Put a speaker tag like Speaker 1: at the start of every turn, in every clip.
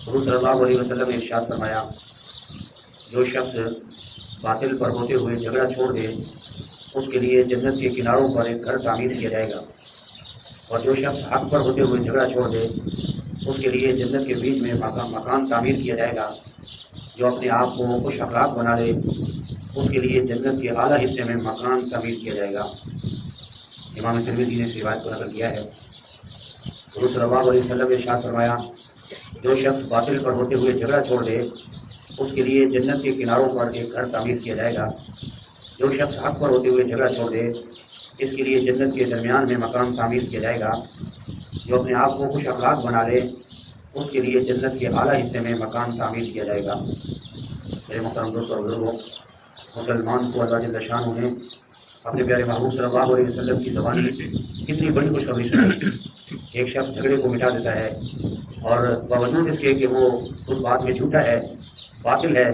Speaker 1: حضور صلی اللہ علیہ وسلم نے ارشاد فرمایا، جو شخص باطل پر ہوتے ہوئے جھگڑا چھوڑ دے اس کے لیے جنت کے کناروں پر ایک گھر تعمیر کیا جائے گا، اور جو شخص حق پر ہوتے ہوئے جھگڑا چھوڑ دے اس کے لیے جنت کے بیچ میں مکان تعمیر کیا جائے گا۔ جو اپنے آپ کو خوش اخلاق بنا لے اس کے لیے جنت کے اعلیٰ حصے میں مکان تعمیر کیا جائے گا۔ امام ترمذی نے اس روایت کو نقل کیا ہے۔ حضور صلی اللہ علیہ وسلم نے ارشاد فرمایا، جو شخص باطل پر ہوتے ہوئے جھگڑا چھوڑ دے اس کے لیے جنت کے کناروں پر ایک گھر تعمیر کیا جائے گا۔ جو شخص حق پر ہوتے ہوئے جھگڑا چھوڑ دے اس کے لیے جنت کے درمیان میں مکان تعمیر کیا جائے گا۔ جو اپنے آپ کو خوش اخلاق بنا لے اس کے لیے جنت کے اعلیٰ حصے میں مکان تعمیر کیا جائے گا۔ میرے محترم دوستوں اور بزرگوں، مسلمان کو اللہ جل شانہ نے اپنے پیارے محبوب صلی اللہ علیہ وسلم کی زبان میں کتنی بڑی خوشخبری سنائی۔ ایک شخص جھگڑے کو مٹا دیتا ہے اور باوجود اس کے کہ وہ اس بات میں جھوٹا ہے، باطل ہے،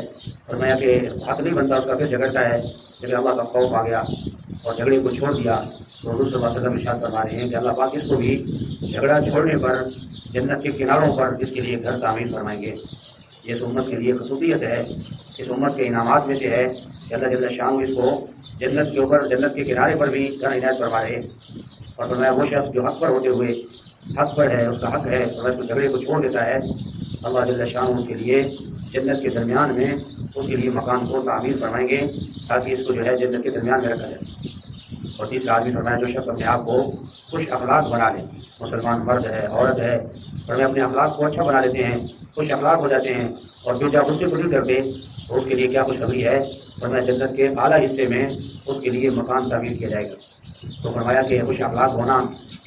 Speaker 1: فرمایا کہ حق نہیں بنتا اس کا، پھر جھگڑتا ہے، لیکن اللہ کا خوف آ گیا اور جھگڑے کو چھوڑ دیا تو حضور صلی اللہ علیہ وسلم ارشاد فرما رہے ہیں کہ اللہ پاک اس کو بھی جھگڑا چھوڑنے پر جنت کے کناروں پر اس کے لیے گھر تعمیر فرمائیں گے۔ یہ اس امت کے لیے خصوصیت ہے، اس امت کے انعامات میں سے ہے کہ اللہ جل شانہ اس کو جنت کے اوپر، جنت کے کنارے پر بھی گھر عنایت فرما رہے ہیں۔ اور فرمایا وہ شخص جو حق پر ہوتے ہوئے حق پر ہے، اس کا حق ہے، اور اس کو جھگڑے کو چھوڑ دیتا ہے، اللہ جل شانہ اس کے لیے جنت کے درمیان میں اس کے لیے مکان کو تعمیر فرمائیں گے تاکہ اس کو جو ہے جنت کے درمیان میں رکھا جائے۔ اور تیسرا آدمی فرمایا جو شخص اپنے آپ کو خوش اخلاق بنا لے، مسلمان مرد ہے، عورت ہے، فرمایا اپنے اخلاق کو اچھا بنا لیتے ہیں، خوش اخلاق ہو جاتے ہیں اور جو جب غصے کو نہیں کرتے تو اس کے لیے کیا خوشخبری ہے، فرمایا جنت کے اعلیٰ حصے میں اس کے لیے مکان تعمیر کیا جائے گا۔ تو فرمایا کہ خوش اخلاق ہونا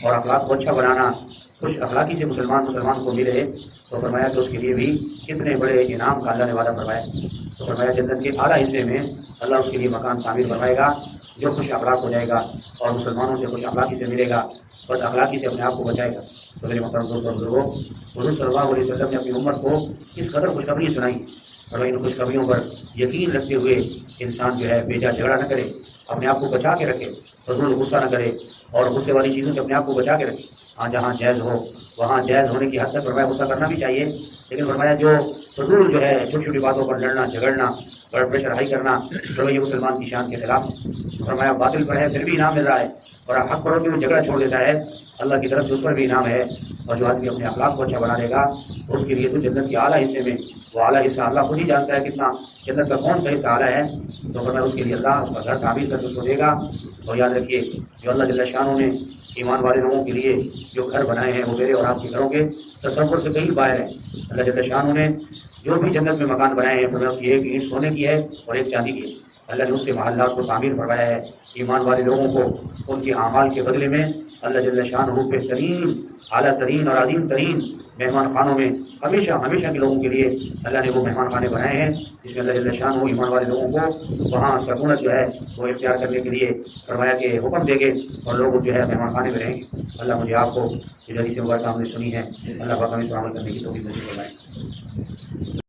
Speaker 1: اور اخلاق کو اچھا بنانا، خوش اخلاقی سے مسلمان کو ملے تو فرمایا کہ اس کے لیے بھی کتنے بڑے انعام کا اللہ نے وعدہ فرمایا۔ تو فرمایا جنت کے اعلیٰ حصے میں اللہ اس کے لیے مکان تعمیر فرمائے گا جو خوش اخلاق ہو جائے گا اور مسلمانوں سے خوش اخلاقی سے ملے گا، بد اخلاقی سے اپنے آپ کو بچائے گا۔ تو میرے محترم دوستوں اور بزرگوں، حضور صلی اللہ علیہ وسلم نے اپنی امت کو اس قدر خوشخبری سنائی، اور ان خوشخبریوں پر یقین رکھتے ہوئے انسان جو ہے بیجا جھگڑا نہ کرے، اپنے آپ کو بچا کے رکھے، فضول غصہ نہ کرے اور غصے والی چیزوں سے اپنے آپ کو بچا کے رکھے۔ ہاں جہاں جائز ہو وہاں جائز ہونے کی حد تک فرمایا غصہ کرنا بھی چاہیے، لیکن فرمایا جو فضول جو ہے چھوٹی چھوٹی باتوں پر لڑنا جھگڑنا، بلڈ پریشر ہائی کرنا، تو یہ مسلمان کی شان کے خلاف۔ فرمایا باطل پر ہے پھر بھی انعام مل رہا ہے، اور حق پر ہوتے ہوئے جھگڑا چھوڑ دیتا ہے اللہ کی طرف سے اس پر بھی انعام ہے۔ اور جو آدمی اپنے اخلاق کو اچھا بنا لے گا اس کے لیے تو جنت کے اعلیٰ حصے میں، وہ اعلیٰ حصہ اللہ خود ہی جانتا ہے کتنا جنت کا کون سا حصہ اعلیٰ ہے، تو فرمایا اس کے لیے اللہ اس کا گھر تعمیر کر کے اس کو دے گا۔ اور یاد رکھیے جو اللہ جل شانہ نے ایمان والے لوگوں کے لیے جو گھر بنائے ہیں وہ میرے اور آپ کے گھروں کے تصور سے کہیں باہر ہیں۔ اللہ جل شانہ نے جو بھی جنت میں مکان بنائے ہیں فرمایا اس کی ایک اینٹ سونے کی ہے اور ایک چاندی کی ہے۔ اللہ نے اس سے محلات کو تعمیر فرمایا ہے۔ ایمان والے لوگوں کو ان کے اعمال کے بدلے میں اللہ جل شانہ بہترین، اعلیٰ ترین اور عظیم ترین مہمان خانوں میں ہمیشہ کے لوگوں کے لیے اللہ نے وہ مہمان خانے بنائے ہیں جس میں اللہ جل شانہ ایمان والے لوگوں کو وہاں سکونت جو ہے وہ اختیار کرنے کے لیے فرمایا کہ حکم دے گے اور لوگ جو ہے مہمان خانے میں رہیں گے۔ اللہ مجھے آپ کو جو حدیث مبارکہ ہم نے سنی ہے، اللہ پاک ہمیں اس پر عمل کرنے کی توفیق نصیب فرمائے۔